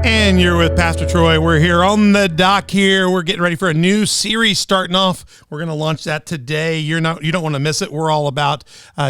And you're with Pastor Troy. We're here on the dock here. We're getting ready for a new series starting off. We're going to launch that today. You don't want to miss it. We're all about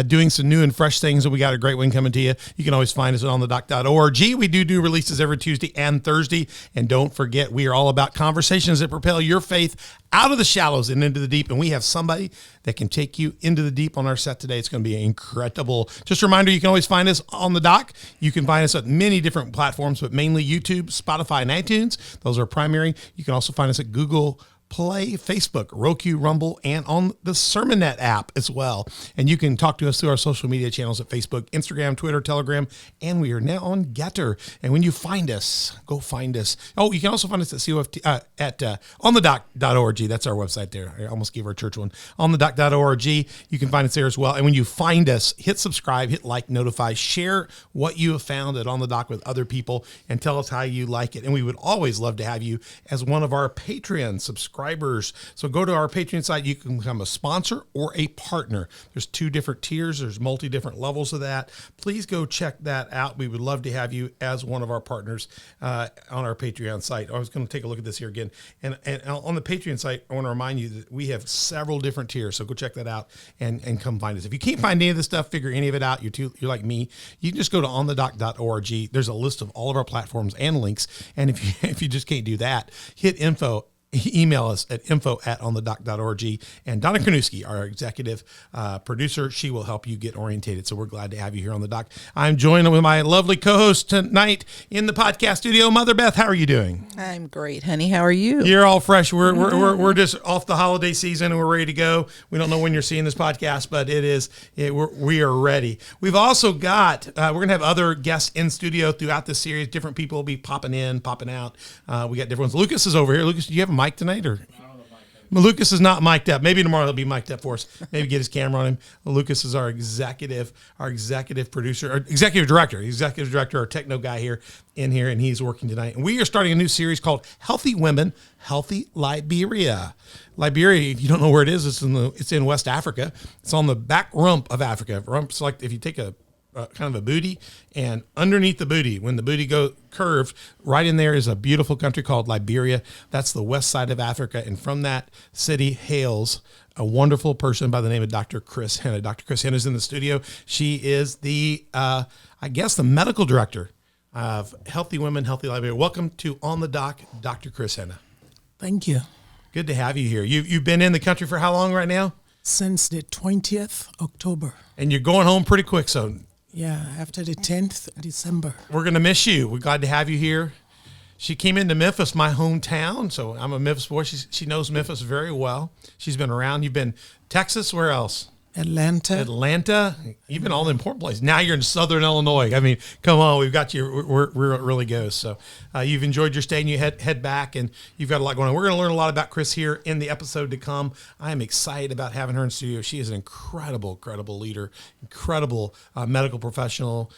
doing some new and fresh things, and we got a great one coming to you. You can always find us at onthedock.org. We do releases every Tuesday and Thursday. And don't forget, we are all about conversations that propel your faith out of the shallows and into the deep. And we have somebody that can take you into the deep on our set today. It's going to be incredible. Just a reminder, you can always find us on the dock. You can find us at many different platforms, but mainly YouTube, Spotify, and iTunes. Those are primary. You can also find us at Google Play, Facebook, Roku, Rumble, and on the Sermonet app as well. And you can talk to us through our social media channels at Facebook, Instagram, Twitter, Telegram, and we are now on Getter. And when you find us, go find us. Oh, you can also find us at onthedock.org. That's our website there. I almost gave our church one. Onthedock.org. You can find us there as well. And when you find us, hit subscribe, hit like, notify, share what you have found at On the Dock with other people, and tell us how you like it. And we would always love to have you as one of our Patreon subscribers. So go to our Patreon site. You can become a sponsor or a partner. There's 2 different tiers. There's different levels of that. Please go check that out. We would love to have you as one of our partners on our Patreon site. I was going to take a look at this here again. And on the Patreon site, I want to remind you that we have several different tiers. So go check that out and come find us. If you can't find any of this stuff, figure any of it out, you're like me, you can just go to onthedock.org. There's a list of all of our platforms and links. And if you just can't do that, hit info. Email us at info@onthedock.org. And Donna Kornewski, our executive producer, she will help you get orientated. So we're glad to have you here on the dock. I'm joined with my lovely co-host tonight in the podcast studio, Mother Beth. How are you doing? I'm great, honey. How are you? You're all fresh. We're just off the holiday season and we're ready to go. We don't know when you're seeing this podcast, but we are ready. We've also got we're gonna have other guests in studio throughout the series. Different people will be popping in, popping out. We got different ones. Lucas is over here. Lucas, do you have a mic tonight, or? Lucas is not mic'd up. Maybe tomorrow he'll be mic'd up for us. Maybe get his camera on him. Lucas is our executive producer, or executive director, our techno guy here, and he's working tonight. And we are starting a new series called Healthy Women, Healthy Liberia. Liberia, if you don't know where it is, it's in West Africa. It's on the back rump of Africa. Rump's like if you take a kind of a booty, and underneath the booty, when the booty go curved, right in there is a beautiful country called Liberia. That's the west side of Africa, and from that city hails a wonderful person by the name of Dr. Chris Hena. Dr. Chris Hena is in the studio. She is the medical director of Healthy Women, Healthy Liberia. Welcome to On the Dock, Dr. Chris Hena. Thank you. Good to have you here. You've been in the country for how long right now? Since the 20th October. And you're going home pretty quick, so... Yeah, after the 10th December. We're going to miss you. We're glad to have you here. She came into Memphis, my hometown, so I'm a Memphis boy. She knows Memphis very well. She's been around. You've been Texas, where else? Atlanta, even all the important places. Now you're in Southern Illinois. I mean, come on, we've got you. We're really goes. So you've enjoyed your stay, and you head back, and you've got a lot going on. We're going to learn a lot about Chris here in the episode to come. I am excited about having her in studio. She is an incredible leader, incredible medical professional.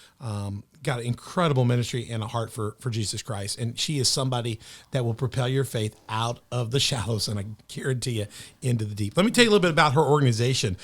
Got an incredible ministry and a heart for Jesus Christ. And she is somebody that will propel your faith out of the shallows, and I guarantee you, into the deep. Let me tell you a little bit about her organization.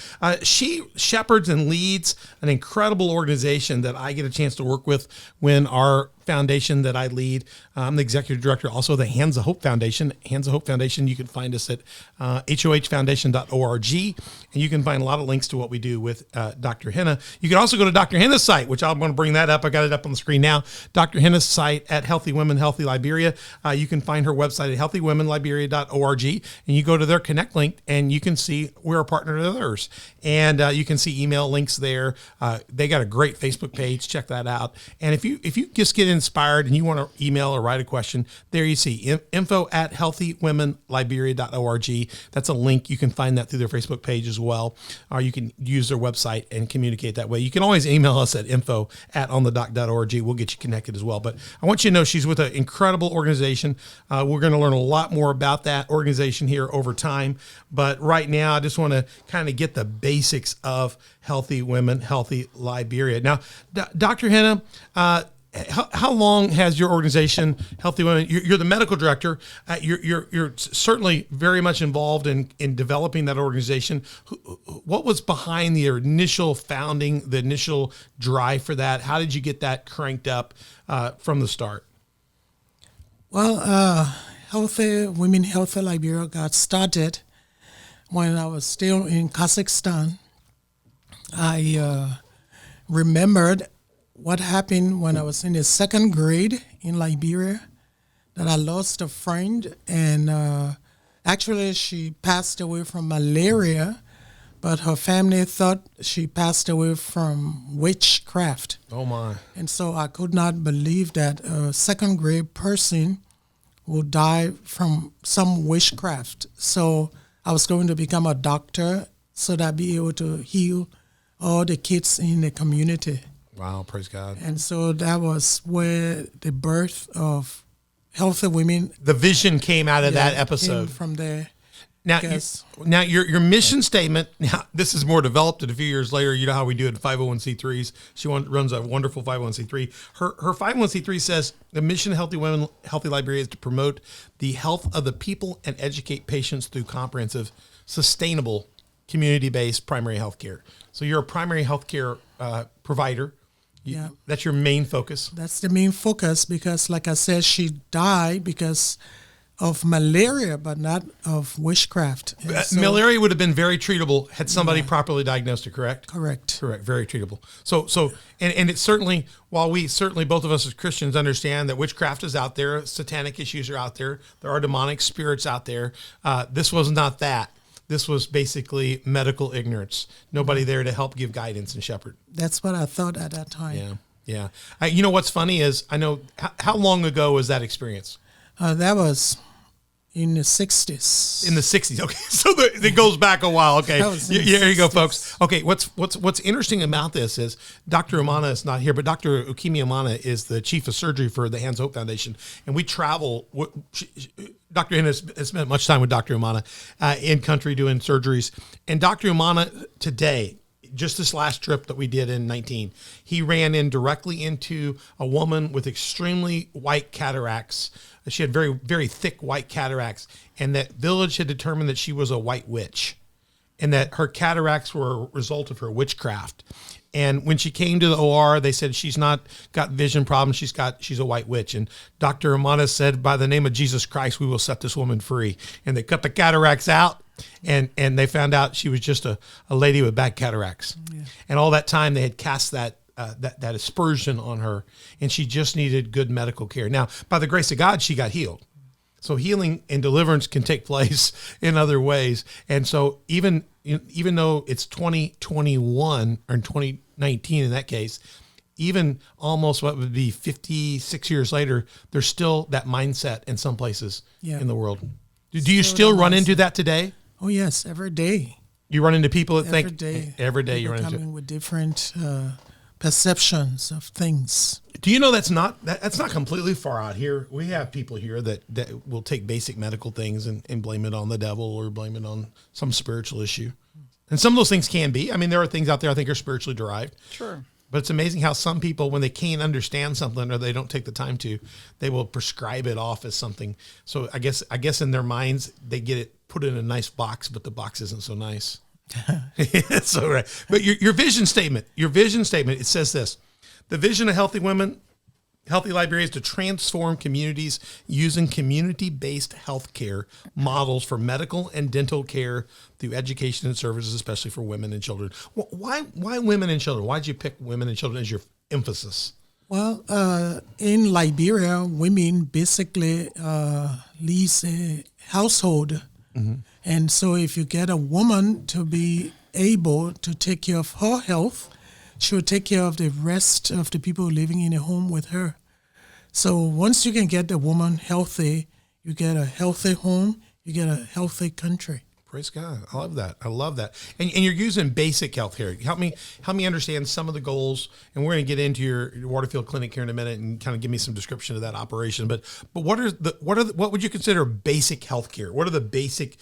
She shepherds and leads an incredible organization that I get a chance to work with when our foundation that I lead. I'm the executive director, also the Hands of Hope Foundation. Hands of Hope Foundation, you can find us at hohfoundation.org, and you can find a lot of links to what we do with Dr. Hena. You can also go to Dr. Hena's site, which I'm going to bring that up. I got it up on the screen now. Dr. Hena's site at Healthy Women, Healthy Liberia. You can find her website at healthywomenliberia.org, and you go to their connect link, and you can see we're a partner to theirs. And you can see email links there. They got a great Facebook page. Check that out. And if you just get inspired and you want to email or write a question, there you see info@healthywomenliberia.org. That's a link. You can find that through their Facebook page as well, or you can use their website and communicate that way. You can always email us at info@onthedock.org. We'll get you connected as well. But I want you to know she's with an incredible organization. We're going to learn a lot more about that organization here over time. But right now, I just want to kind of get the basics of Healthy Women, Healthy Liberia. Now, Dr. Hena, how long has your organization, Healthy Women? You're the medical director. You're certainly very much involved in developing that organization. What was behind the initial founding, the initial drive for that? How did you get that cranked up from the start? Well, Healthy Liberia got started when I was still in Kazakhstan. I remembered what happened when I was in the second grade in Liberia, that I lost a friend, and actually she passed away from malaria, but her family thought she passed away from witchcraft. Oh my. And so I could not believe that a second grade person would die from some witchcraft. So I was going to become a doctor so that I'd be able to heal all the kids in the community. Wow, praise God. And so that was where the birth of Healthy Women. The vision came out of that Came episode. from there. Now, Yes. Your mission statement. Now, this is more developed. And a few years later, you know how we do it at 501c3s. She runs a wonderful 501c3. Her 501c3 says the mission of Healthy Women, Healthy Liberia is to promote the health of the people and educate patients through comprehensive, sustainable, community-based primary health care. So you're a primary health care provider. Yeah. That's your main focus. That's the main focus because, like I said, she died because of malaria, but not of witchcraft. And Malaria would have been very treatable had somebody properly diagnosed it, correct? Correct. Correct. Very treatable. And it's certainly, while we certainly, both of us as Christians, understand that witchcraft is out there, satanic issues are out there, there are demonic spirits out there. This was not that. This was basically medical ignorance. Nobody there to help give guidance and shepherd. That's what I thought at that time. Yeah. You know what's funny is, I know, how long ago was that experience? That was in the 60s. In the 60s. Okay. So it goes back a while. Okay. Here you go, folks. Okay. What's interesting about this is Dr. Umana is not here, but Dr. Ukemi Umana is the chief of surgery for the Hands Hope Foundation. And we travel. Dr. Hena has spent much time with Dr. Umana in country doing surgeries. And Dr. Umana today, just this last trip that we did in 19, he ran in directly into a woman with extremely white cataracts. She had very, very thick white cataracts, and that village had determined that she was a white witch and that her cataracts were a result of her witchcraft. And when she came to the OR, they said she's not got vision problems. She's a white witch. And Dr. Umana said, by the name of Jesus Christ, we will set this woman free. And they cut the cataracts out, and they found out she was just a lady with bad cataracts. Yeah. And all that time they had cast that aspersion on her, and she just needed good medical care. Now, by the grace of God, she got healed. So healing and deliverance can take place in other ways. And so even though it's 2021 or 2019 in that case, even almost what would be 56 years later, there's still that mindset in some places in the world. Do you still run into that today? Oh, yes, every day. You run into people that every day. Every day you run into coming with different perceptions of things. Do you know that's not completely far out here? We have people here that will take basic medical things and blame it on the devil or blame it on some spiritual issue. And some of those things can be. I mean, there are things out there I think are spiritually derived. Sure. But it's amazing how some people, when they can't understand something or they don't take the time to, they will prescribe it off as something. So I guess in their minds, they get it put in a nice box, but the box isn't so nice. That's all right. But your vision statement, it says this: the vision of Healthy Women, Healthy Liberia is to transform communities using community-based healthcare models for medical and dental care through education and services, especially for women and children. Why women and children? Why did you pick women and children as your emphasis? Well, in Liberia, women basically leads a household. Mm-hmm. And so if you get a woman to be able to take care of her health, she will take care of the rest of the people living in a home with her. So once you can get the woman healthy, you get a healthy home, you get a healthy country. Praise God. I love that. And you're using basic health care. Help me understand some of the goals. And we're going to get into your Waterfield Clinic here in a minute and kind of give me some description of that operation. But what would you consider basic health care? What are the basic?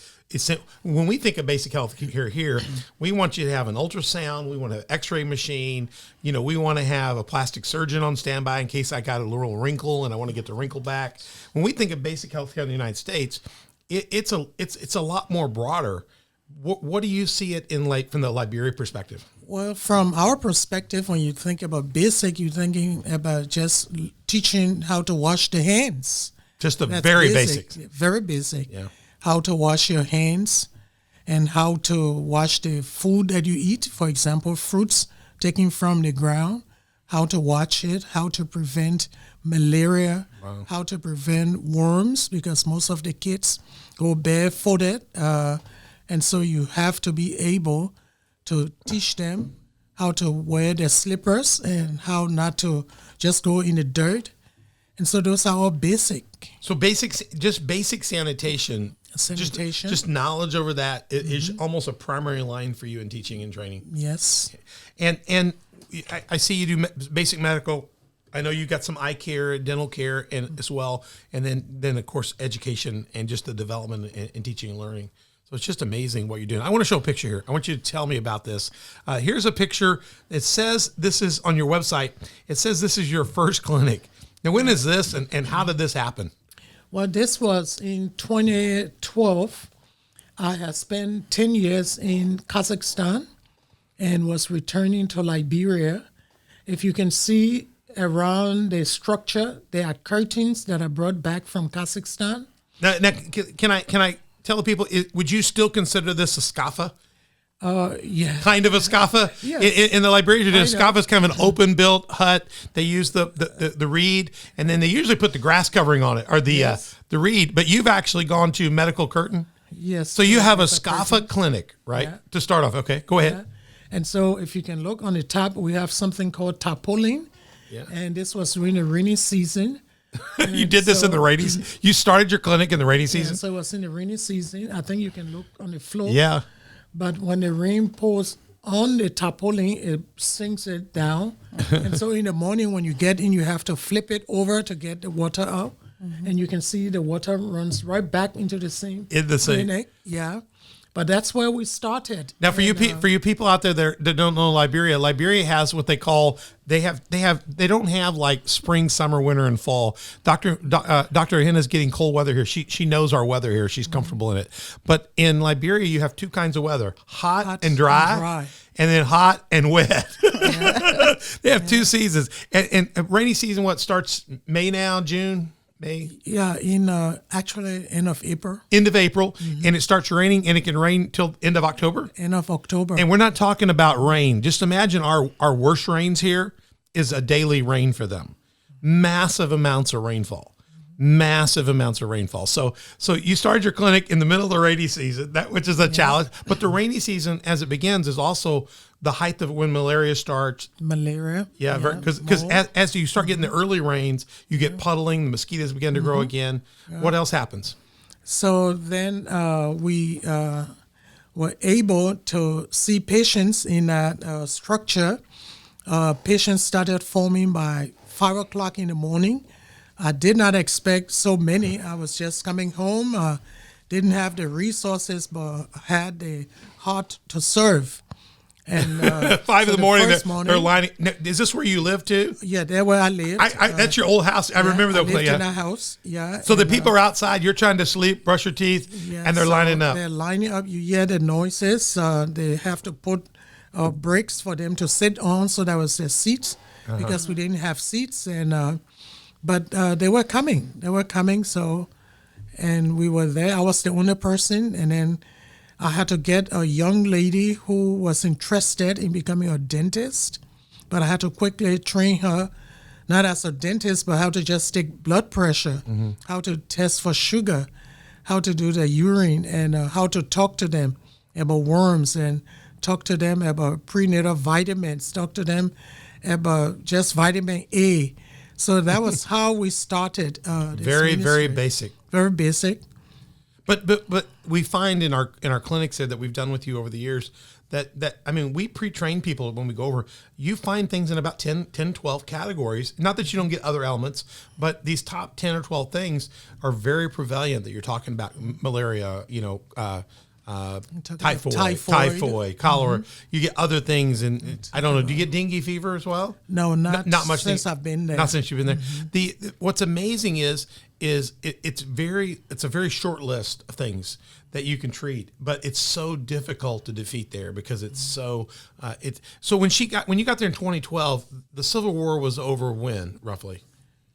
When we think of basic health care here, we want you to have an ultrasound. We want an X-ray machine. We want to have a plastic surgeon on standby in case I got a little wrinkle and I want to get the wrinkle back. When we think of basic health care in the United States, it's a lot more broader. What do you see it in from the Liberia perspective? Well, from our perspective, when you think about basic, you're thinking about just teaching how to wash the hands. Just the very basics. Very basic. Yeah. How to wash your hands and how to wash the food that you eat. For example, fruits taken from the ground, how to wash it, how to prevent malaria, how to prevent worms, because most of the kids go barefooted. And so you have to be able to teach them how to wear their slippers and how not to just go in the dirt. And so those are all basic. So basic sanitation. Just knowledge over that is almost a primary line for you in teaching and training. Yes. And I see you do basic medical. I know you got some eye care, dental care, and as well, and then of course education and just the development in teaching and learning. So it's just amazing what you're doing. I want to show a picture here. I want you to tell me about this. Here's a picture. It says this is on your website. It says this is your first clinic. Now, when is this, and how did this happen? Well, this was in 2012. I had spent 10 years in Kazakhstan and was returning to Liberia. If you can see around the structure, there are curtains that are brought back from Kazakhstan. Now can I tell the people, would you still consider this a skafa? Yeah. Kind of a skafa? Yes. In the Liberian tradition, skafa is kind of an open-built hut. They use the reed, and then they usually put the grass covering on it, or the reed. But you've actually gone to medical curtain? Yes. So you have a skafa clinic, right? Yeah. To start off. Okay, go ahead. Yeah. And so if you can look on the top, we have something called tarpaulin. Yeah. And this was during the rainy season. You did this in the rainy season? You started your clinic in the rainy season? Yeah, so it was in the rainy season. I think you can look on the floor. Yeah. But when the rain pours on the tarpaulin, it sinks it down. And so in the morning when you get in, you have to flip it over to get the water out. And you can see the water runs right back into the sink. In the sink. Clinic. Yeah. But that's where we started. Now, for you people out there that don't know Liberia, Liberia has what they call they don't have like spring, summer, winter, and fall. Dr. Hena is getting cold weather here. She knows our weather here. She's comfortable in it. But in Liberia, you have two kinds of weather: hot and dry, and then hot and wet. Yeah. They have two seasons. And rainy season, what starts May now, June? May? Yeah, in actually end of April. End of April, and it starts raining, and it can rain till end of October? End of October. And we're not talking about rain. Just imagine our worst rains here is a daily rain for them. Massive amounts of rainfall. Massive amounts of rainfall. So you started your clinic in the middle of the rainy season, which is a challenge. But the rainy season, as it begins, is also the height of when malaria starts. Malaria. Yeah, because as you start getting the early rains, you get puddling, the mosquitoes begin to grow again. Yeah. What else happens? So then we were able to see patients in that structure. Patients started forming by 5 o'clock in the morning. I did not expect so many. I was just coming home, didn't have the resources, but had the heart to serve. And 5 in the morning, they're lining. Is this where you live too? Yeah, there where I live. That's your old house. I remember that place. I lived in a house. Yeah. So the people are outside. You're trying to sleep, brush your teeth, and they're lining up. They're lining up. You hear the noises. They have to put bricks for them to sit on. So that was their seats because we didn't have seats. And but they were coming. They were coming. So, and we were there. I was the only person, and then I had to get a young lady who was interested in becoming a dentist, but I had to quickly train her, not as a dentist, but how to just take blood pressure, how to test for sugar, how to do the urine, and how to talk to them about worms, and talk to them about prenatal vitamins, talk to them about just vitamin A. So that was how we started. Very basic. Very basic. But we find in our clinics that we've done with you over the years that I mean, we pre-train people when we go over. You find things in about 10, 12 categories. Not that you don't get other elements, but these top 10 or 12 things are very prevalent that you're talking about. Malaria, typhoid, cholera. You get other things, and I don't know. Do you get dengue fever as well? No, not much since I've been there. Not since you've been there. What's amazing is it's a very short list of things that you can treat, but it's so difficult to defeat there because it's so so when you got there in 2012, the Civil War was over when roughly?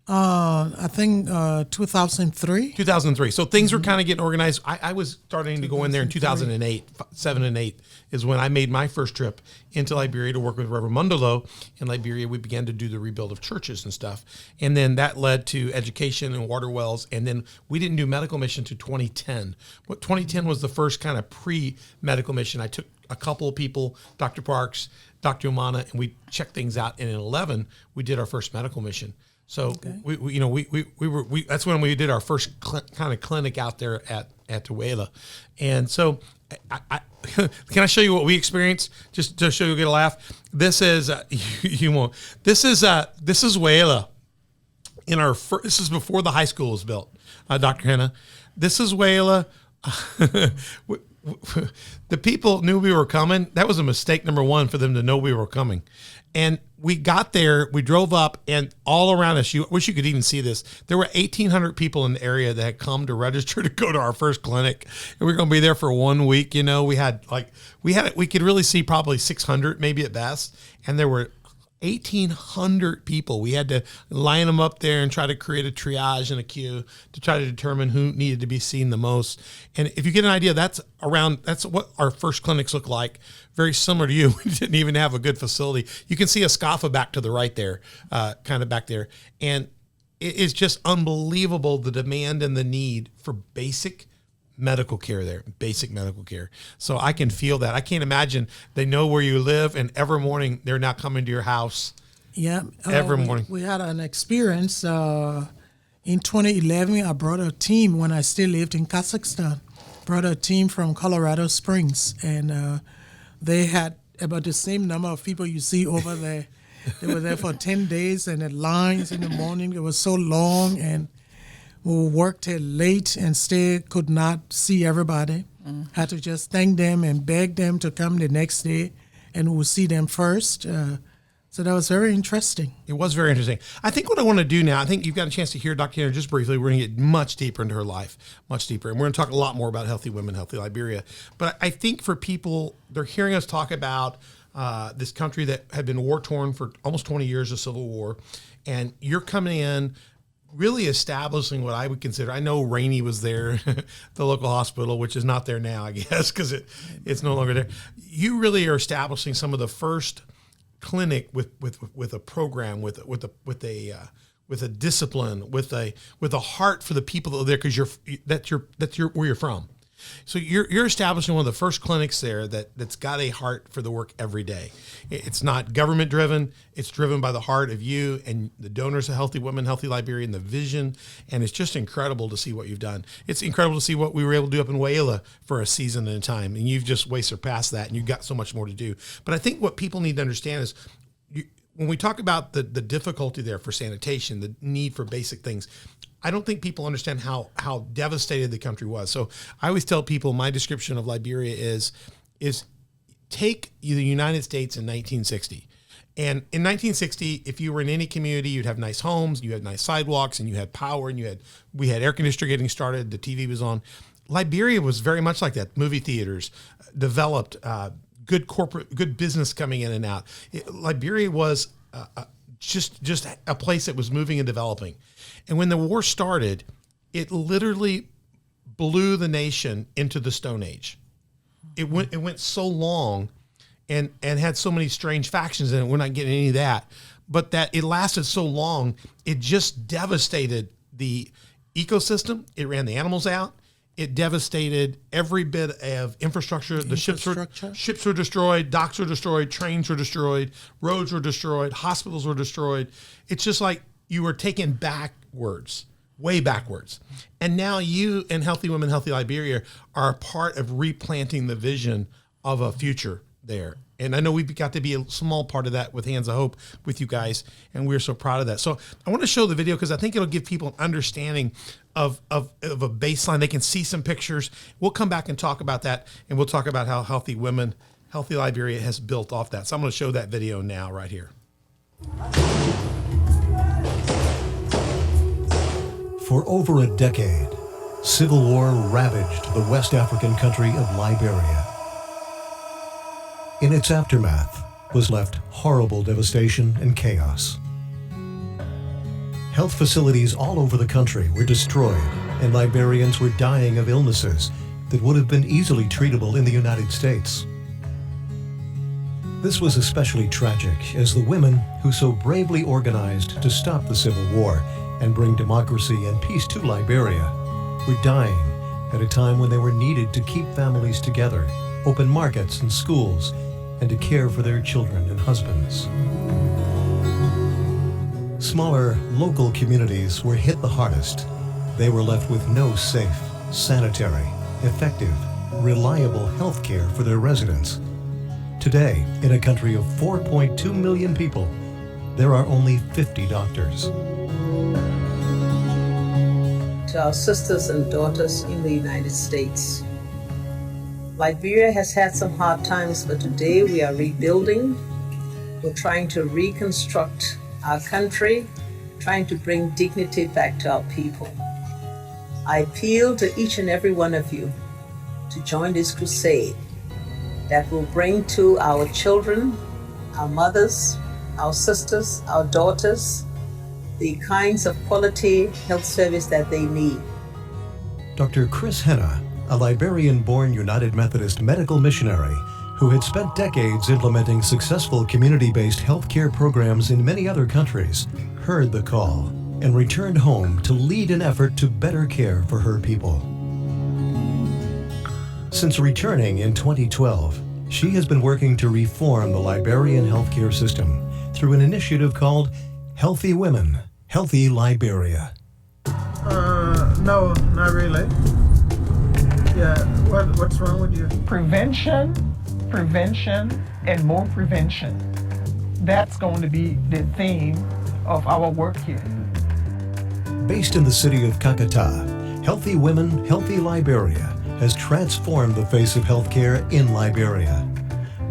I think 2003. 2003. So things were kind of getting organized. I was starting to go in there in 2008, 7 and 8 is when I made my first trip into Liberia to work with Reverend Mundolo. In Liberia, we began to do the rebuild of churches and stuff. And then that led to education and water wells. And then we didn't do medical mission to 2010. But 2010 was the first kind of pre-medical mission. I took a couple of people, Dr. Parks, Dr. Umana, and we checked things out. And in 11, we did our first medical mission. So we that's when we did our first kind of clinic out there at Tuela. And so I can I show you what we experienced just to show you get a laugh. This is you won't. This is Tuela in our first, this is before the high school was built. Dr. Hena, this is Tuela. The people knew we were coming. That was a mistake, number one, for them to know we were coming. And we got there, we drove up, and all around us, you wish you could even see this, there were 1,800 people in the area that had come to register to go to our first clinic. And we were going to be there for 1 week. You know, we could really see probably 600 maybe at best. And there were 1,800 people. We had to line them up there and try to create a triage and a queue to try to determine who needed to be seen the most. And if you get an idea, that's what our first clinics look like. Very similar to you. We didn't even have a good facility. You can see a SCAFA back to the right there, kind of back there. And it is just unbelievable, the demand and the need for basic medical care there, basic medical care. So I can feel that. I can't imagine they know where you live, and every morning they're not coming to your house. Yeah. Every morning. We had an experience in 2011. I brought a team when I still lived in Kazakhstan, brought a team from Colorado Springs, and they had about the same number of people you see over there. They were there for 10 days, and the lines in the morning, they were so long, and we worked till late and still could not see everybody. Had to just thank them and beg them to come the next day, and we'll see them first. So that was very interesting. It was very interesting. I think what I want to do now, I think you've got a chance to hear Dr. Hena just briefly. We're going to get much deeper into her life, much deeper. And we're going to talk a lot more about Healthy Women, Healthy Liberia. But I think for people, they're hearing us talk about this country that had been war-torn for almost 20 years of civil war. And you're coming in really establishing what I would consider, I know Rainey was there, the local hospital, which is not there now, I guess, because it's no longer there. You really are establishing some of the first clinic with a program, with a discipline, with a heart for the people that are there, because that's where you're from. So you're establishing one of the first clinics there that's got a heart for the work every day. It's not government driven. It's driven by the heart of you and the donors of Healthy Women, Healthy Liberia, and the vision. And it's just incredible to see what you've done. It's incredible to see what we were able to do up in Tuela for a season at a time. And you've just way surpassed that, and you've got so much more to do. But I think what people need to understand is when we talk about the difficulty there for sanitation, the need for basic things, I don't think people understand how devastated the country was. So I always tell people my description of Liberia is take the United States in 1960. And in 1960, if you were in any community, you'd have nice homes, you had nice sidewalks, and you had power, and we had air conditioner getting started, the TV was on. Liberia was very much like that. Movie theaters developed, good business coming in and out. Liberia was just a place that was moving and developing. And when the war started, it literally blew the nation into the Stone Age. It went so long and had so many strange factions in it. We're not getting any of that. But that it lasted so long, it just devastated the ecosystem. It ran the animals out. It devastated every bit of infrastructure. The ships were destroyed, docks were destroyed, trains were destroyed, roads were destroyed, hospitals were destroyed. It's just like you were taken backwards, way backwards. And now you and Healthy Women, Healthy Liberia are a part of replanting the vision of a future there. And I know we've got to be a small part of that with Hands of Hope with you guys, and we're so proud of that. So I want to show the video because I think it'll give people an understanding of a baseline. They can see some pictures. We'll come back and talk about that, and we'll talk about how Healthy Women, Healthy Liberia has built off that. So I'm going to show that video now right here. For over a decade, civil war ravaged the West African country of Liberia. In its aftermath was left horrible devastation and chaos. Health facilities all over the country were destroyed, and Liberians were dying of illnesses that would have been easily treatable in the United States. This was especially tragic as the women who so bravely organized to stop the Civil War and bring democracy and peace to Liberia were dying at a time when they were needed to keep families together, open markets and schools, and to care for their children and husbands. Smaller, local communities were hit the hardest. They were left with no safe, sanitary, effective, reliable health care for their residents. Today, in a country of 4.2 million people, there are only 50 doctors. To our sisters and daughters in the United States, Liberia has had some hard times, but today we are rebuilding. We're trying to reconstruct our country, trying to bring dignity back to our people. I appeal to each and every one of you to join this crusade that will bring to our children, our mothers, our sisters, our daughters, the kinds of quality health service that they need. Dr. Chris Hena, a Liberian-born United Methodist medical missionary who had spent decades implementing successful community-based healthcare programs in many other countries, heard the call and returned home to lead an effort to better care for her people. Since returning in 2012, she has been working to reform the Liberian healthcare system through an initiative called Healthy Women, Healthy Liberia. No, not really. Yeah, what's wrong with you? Prevention, and more prevention. That's going to be the theme of our work here. Based in the city of Kakata, Healthy Women, Healthy Liberia has transformed the face of healthcare in Liberia.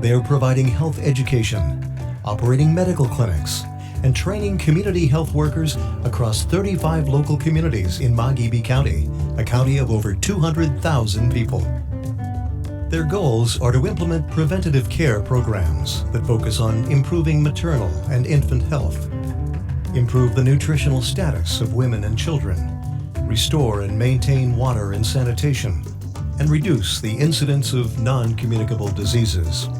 They are providing health education, operating medical clinics, and training community health workers across 35 local communities in Magibi County, a county of over 200,000 people. Their goals are to implement preventative care programs that focus on improving maternal and infant health, improve the nutritional status of women and children, restore and maintain water and sanitation, and reduce the incidence of non-communicable diseases.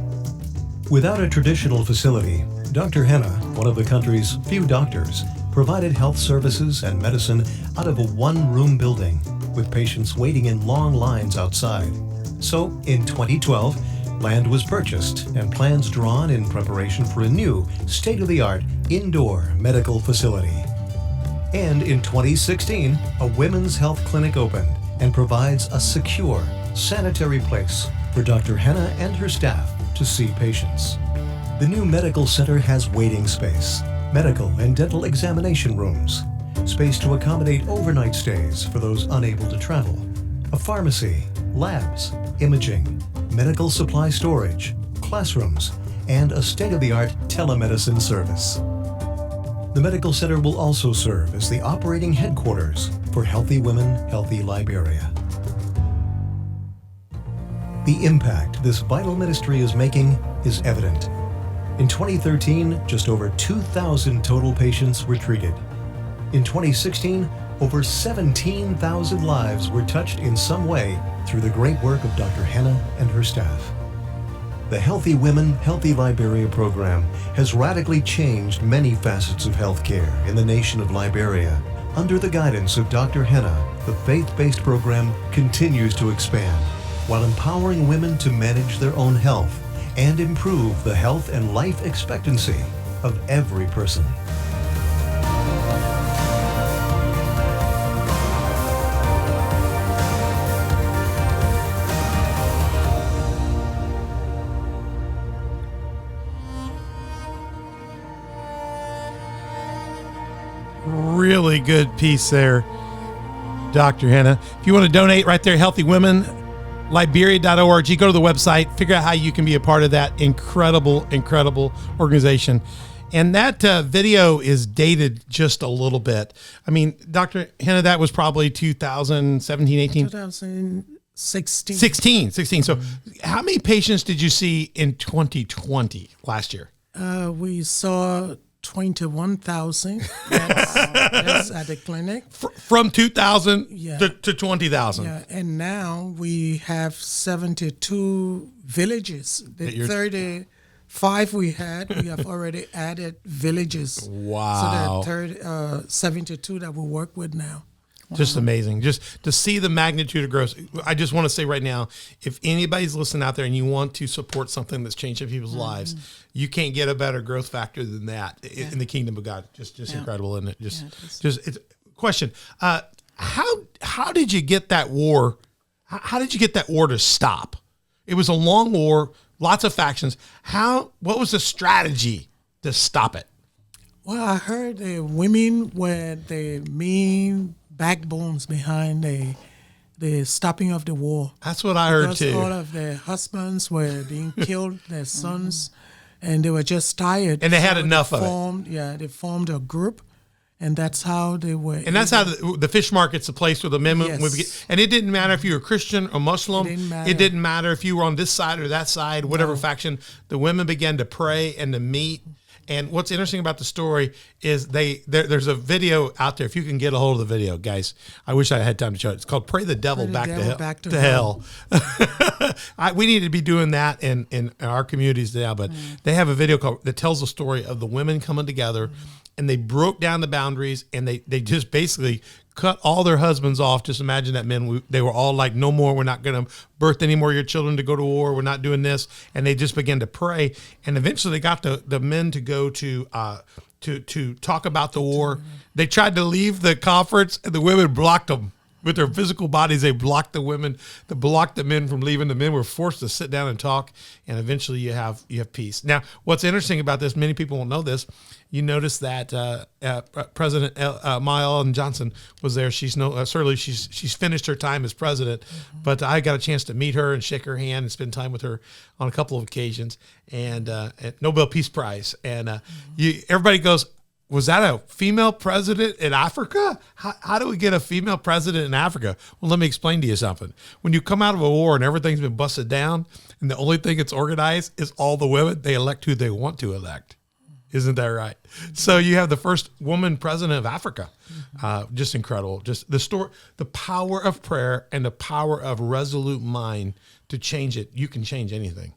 Without a traditional facility, Dr. Hena, one of the country's few doctors, provided health services and medicine out of a one-room building, with patients waiting in long lines outside. So, in 2012, land was purchased and plans drawn in preparation for a new, state-of-the-art indoor medical facility. And in 2016, a women's health clinic opened and provides a secure, sanitary place for Dr. Hena and her staff to see patients. The new medical center has waiting space, medical and dental examination rooms, space to accommodate overnight stays for those unable to travel, a pharmacy, labs, imaging, medical supply storage, classrooms, and a state-of-the-art telemedicine service. The medical center will also serve as the operating headquarters for Healthy Women, Healthy Liberia. The impact this vital ministry is making is evident. In 2013, just over 2,000 total patients were treated. In 2016, over 17,000 lives were touched in some way through the great work of Dr. Hena and her staff. The Healthy Women, Healthy Liberia program has radically changed many facets of healthcare in the nation of Liberia. Under the guidance of Dr. Hena, the faith-based program continues to expand while empowering women to manage their own health and improve the health and life expectancy of every person. Really good piece there, Dr. Hena. If you want to donate right there, Healthy Women, Liberia.org. Go to the website, figure out how you can be a part of that incredible organization. And that video is dated just a little bit. I mean, Dr. Hena, that was probably 2017, 18? 2016. 16. So how many patients did you see in 2020 last year? We saw 21,000. That's at the clinic. From 2,000 to 20,000. Yeah, and now we have 72 villages. The 35 we have already added villages. Wow. So there are 72 that we work with now. Just amazing. Just to see the magnitude of growth. I just want to say right now, if anybody's listening out there and you want to support something that's changing people's lives, you can't get a better growth factor than that in the kingdom of God. Just incredible, isn't it? It's question. How did you get that war? How did you get that war to stop? It was a long war, lots of factions. What was the strategy to stop it? Well, I heard the women were the main backbones behind the stopping of the war. That's what I heard too. All of their husbands were being killed, their sons, and they were just tired. And they had enough of it. Yeah, they formed a group, and that's how they were. And that's how the fish market's a place where the men would get. And it didn't matter if you were Christian or Muslim. It didn't matter if you were on this side or that side, whatever faction. The women began to pray and to meet. And what's interesting about the story is there's a video out there. If you can get a hold of the video, guys, I wish I had time to show it. It's called "Pray the Devil Back to Hell." We need to be doing that in our communities now. But they have a video that tells the story of the women coming together, and they broke down the boundaries, and they just basically cut all their husbands off. Just imagine that men, they were all like, no more, we're not going to birth any more of your children to go to war. We're not doing this. And they just began to pray. And eventually they got the men to go to talk about the war. They tried to leave the conference, and the women blocked them. With their physical bodies, they blocked the women, they blocked the men from leaving. The men were forced to sit down and talk, and eventually you have peace. Now, what's interesting about this, many people won't know this. You notice that President Maya Ellen Johnson was there. She's certainly she's finished her time as president, but I got a chance to meet her and shake her hand and spend time with her on a couple of occasions. And Nobel Peace Prize, and everybody goes, was that a female president in Africa? How do we get a female president in Africa? Well, let me explain to you something. When you come out of a war and everything's been busted down, and the only thing that's organized is all the women, they elect who they want to elect. Isn't that right? So you have the first woman president of Africa. Just incredible. Just the story, the power of prayer and the power of resolute mind to change it. You can change anything.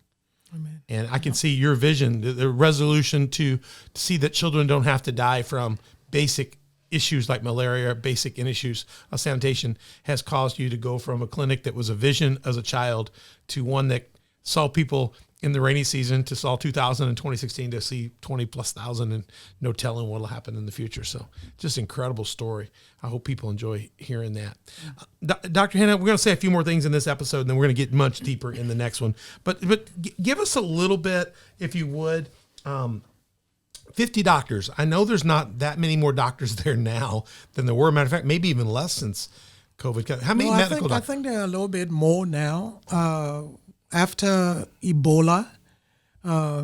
Amen. And I can see your vision, the resolution to see that children don't have to die from basic issues like malaria, basic issues of sanitation, has caused you to go from a clinic that was a vision as a child to one that saw people in the rainy season, to saw 2000 and 2016 to see 20,000+, and no telling what will happen in the future. So just incredible story. I hope people enjoy hearing that. Dr. Hena, we're going to say a few more things in this episode, and then we're going to get much deeper in the next one. But give us a little bit, if you would. 50 doctors. I know there's not that many more doctors there now than there were. Matter of fact, maybe even less since COVID. How many medical doctors? I think there are a little bit more now. After Ebola,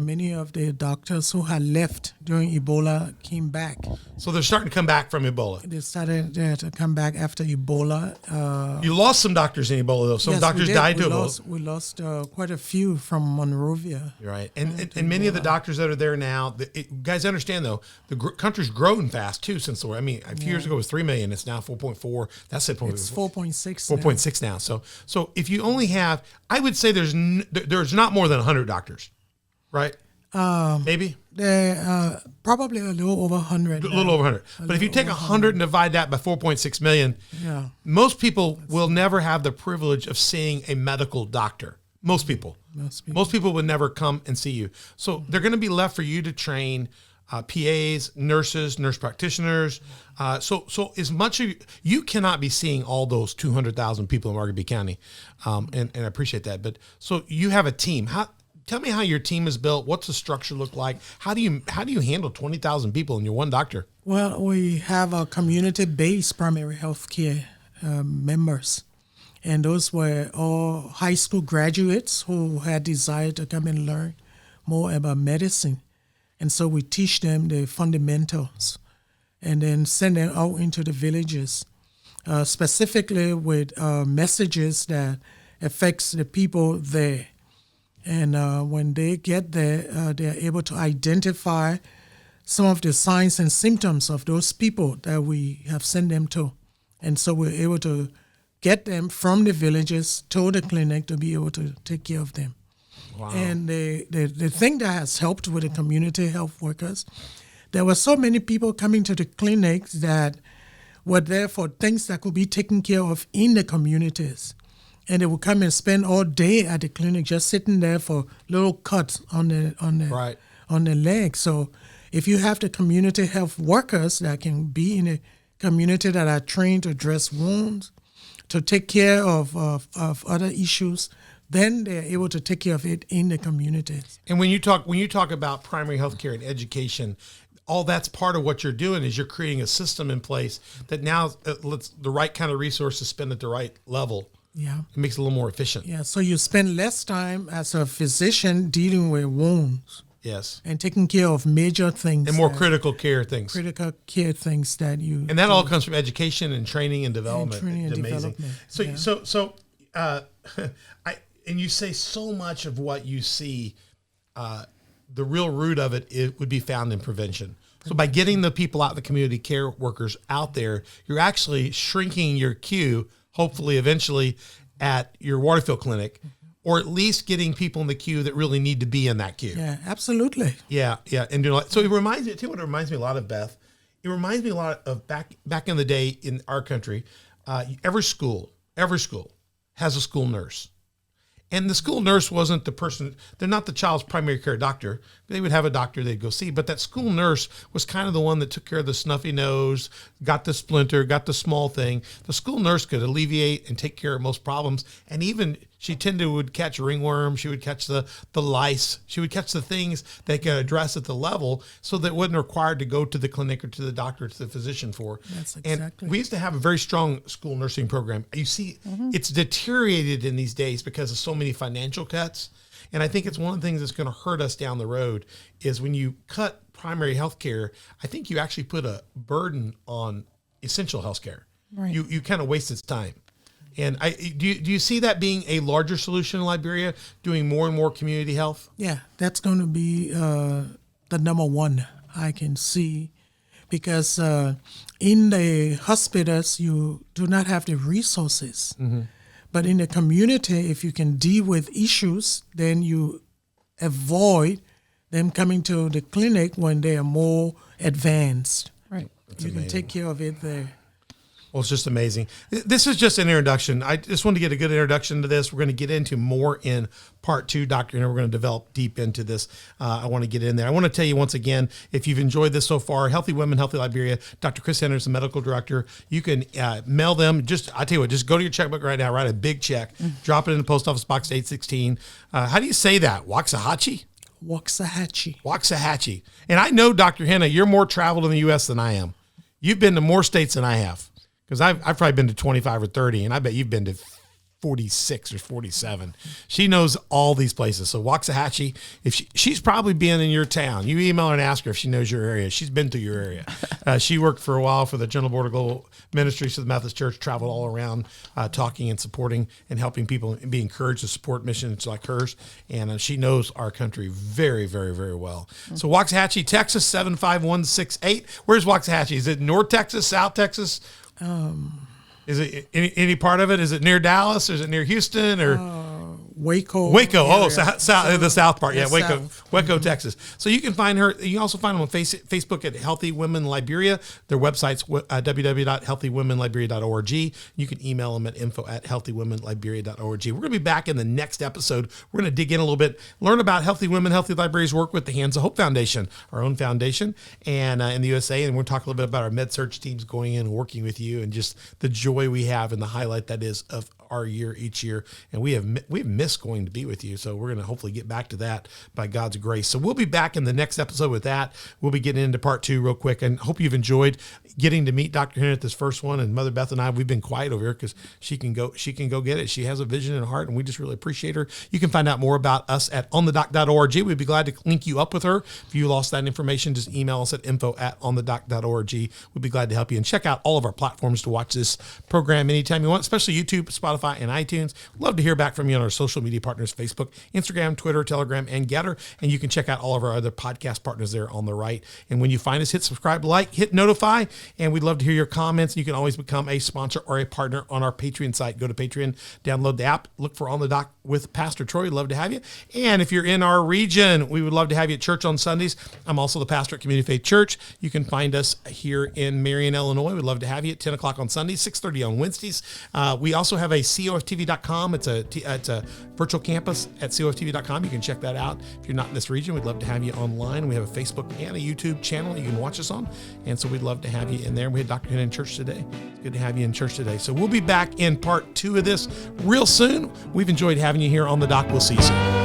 many of the doctors who had left during Ebola came back. So they're starting to come back from Ebola. They started to come back after Ebola. You lost some doctors in Ebola, though. Some doctors died to Ebola. We lost quite a few from Monrovia. Right. And many of the doctors that are there now, guys understand, though, the country's grown fast, too, since the war. I mean, a few years ago it was 3 million. It's now 4.4. That's it. It's 4.6 4.6 now. So if you only have, I would say there's not more than 100 doctors, right? Maybe? Probably a little over 100. A little over 100. But if you take 100 and divide that by 4.6 million, most people will never have the privilege of seeing a medical doctor. Most people would never come and see you. So they're going to be left for you to train PAs, nurses, nurse practitioners. So as much of you cannot be seeing all those 200,000 people in Margaret Beach County, and I appreciate that. But so you have a team. Tell me how your team is built. What's the structure look like? How do you handle 20,000 people and you're one doctor? Well, we have a community-based primary health care members. And those were all high school graduates who had desired to come and learn more about medicine. And so we teach them the fundamentals and then send them out into the villages, specifically with messages that affects the people there. And when they get there, they're able to identify some of the signs and symptoms of those people that we have sent them to. And so we're able to get them from the villages to the clinic to be able to take care of them. Wow. And the thing that has helped with the community health workers, there were so many people coming to the clinics that were there for things that could be taken care of in the communities. And they would come and spend all day at the clinic just sitting there for little cuts on the leg. So if you have the community health workers that can be in a community that are trained to dress wounds, to take care of other issues, then they're able to take care of it in the communities. And when you talk about primary health care and education, all that's part of what you're doing is you're creating a system in place that now lets the right kind of resources spend at the right level. Yeah. It makes it a little more efficient. Yeah, so you spend less time as a physician dealing with wounds. Yes. And taking care of major things. And more critical care things. Critical care things that you... And that all comes from education and training and development. And amazing. Development. So and you say so much of what you see, the real root of it would be found in prevention. So by getting the people out, the community care workers out there, you're actually shrinking your queue, hopefully eventually at your Waterfield clinic, or at least getting people in the queue that really need to be in that queue. Yeah, absolutely. Yeah. And so it reminds me, too, what it reminds me a lot of, Beth, it reminds me a lot of back in the day in our country, every school has a school nurse. And the school nurse wasn't the person, they're not the child's primary care doctor. They would have a doctor they'd go see, but that school nurse was kind of the one that took care of the snuffy nose, got the splinter, got the small thing. The school nurse could alleviate and take care of most problems. And even she would catch ringworm, she would catch the lice, she would catch the things they could address at the level so that it wasn't required to go to the clinic or to the doctor or to the physician for. That's exactly. And we used to have a very strong school nursing program. You see, it's deteriorated in these days because of so many financial cuts. And I think it's one of the things that's going to hurt us down the road is when you cut primary health care, I think you actually put a burden on essential health care. Right. You kind of waste its time. And do you see that being a larger solution in Liberia, doing more and more community health? Yeah, that's going to be the number one I can see, because in the hospitals, you do not have the resources. Mm-hmm. But in the community, if you can deal with issues, then you avoid them coming to the clinic when they are more advanced. Right. That's you amazing. can take care of it there. Well, it's just amazing. This is just an introduction. I just wanted to get a good introduction to this. We're going to get into more in part 2, Dr. Hena. We're going to develop deep into this. I want to get in there. I want to tell you once again, if you've enjoyed this so far, Healthy Women, Healthy Liberia, Dr. Chris Hena is the medical director. You can mail them. I tell you what, just go to your checkbook right now, write a big check, drop it in the post office box 816. How do you say that? Waxahachie? Waxahachie. Waxahachie. And I know, Dr. Hena, you're more traveled in the U.S. than I am. You've been to more states than I have. Because I've probably been to 25 or 30, and I bet you've been to 46 or 47. She knows all these places. So Waxahachie, she's probably been in your town. You email her and ask her if she knows your area. She's been to your area. She worked for a while for the General Board of Global Ministries of the Methodist Church, traveled all around talking and supporting and helping people and be encouraged to support missions like hers. And she knows our country very, very, very well. So Waxahachie, Texas, 75168. Where's Waxahachie? Is it North Texas, South Texas? Is it any part of it? Is it near Dallas? Is it near Houston or Waco? Waco. Oh, the south part. Yeah, Waco, south. Waco, Texas. So you can find her. You can also find them on Facebook at Healthy Women Liberia. Their website's www.healthywomenliberia.org. You can email them at info@healthywomenliberia.org. We're going to be back in the next episode. We're going to dig in a little bit, learn about Healthy Women, Healthy Liberia's work with the Hands of Hope Foundation, our own foundation, and in the USA. And we'll talk a little bit about our med search teams going in and working with you, and just the joy we have and the highlight that is of our year each year. And we've missed going to be with you, so we're going to hopefully get back to that by God's grace. So we'll be back in the next episode with that. We'll be getting into part 2 real quick, and hope you've enjoyed getting to meet Dr. Hena at this first one. And Mother Beth and I, we've been quiet over here because she can go get it. She has a vision and heart, and we just really appreciate her. You can find out more about us at onthedoc.org. We'd be glad to link you up with her. If you lost that information, just email us at info@onthedoc.org. We'd be glad to help you, and check out all of our platforms to watch this program anytime you want, especially YouTube, Spotify, Spotify, and iTunes. Love to hear back from you on our social media partners, Facebook, Instagram, Twitter, Telegram, and Getter. And you can check out all of our other podcast partners there on the right. And when you find us, hit subscribe, like, hit notify, and we'd love to hear your comments. You can always become a sponsor or a partner on our Patreon site. Go to Patreon, download the app, look for On the Dock with Pastor Troy. Love to have you. And if you're in our region, we would love to have you at church on Sundays. I'm also the pastor at Community Faith Church. You can find us here in Marion, Illinois. We'd love to have you at 10 o'clock on Sundays, 6:30 on Wednesdays. We also have a COFTV.com. It's a virtual campus at COFTV.com. You can check that out. If you're not in this region, we'd love to have you online. We have a Facebook and a YouTube channel you can watch us on. And so we'd love to have you in there. We had Dr. Hena in church today. It's good to have you in church today. So we'll be back in part 2 of this real soon. We've enjoyed having you here on the dock. We'll see you soon.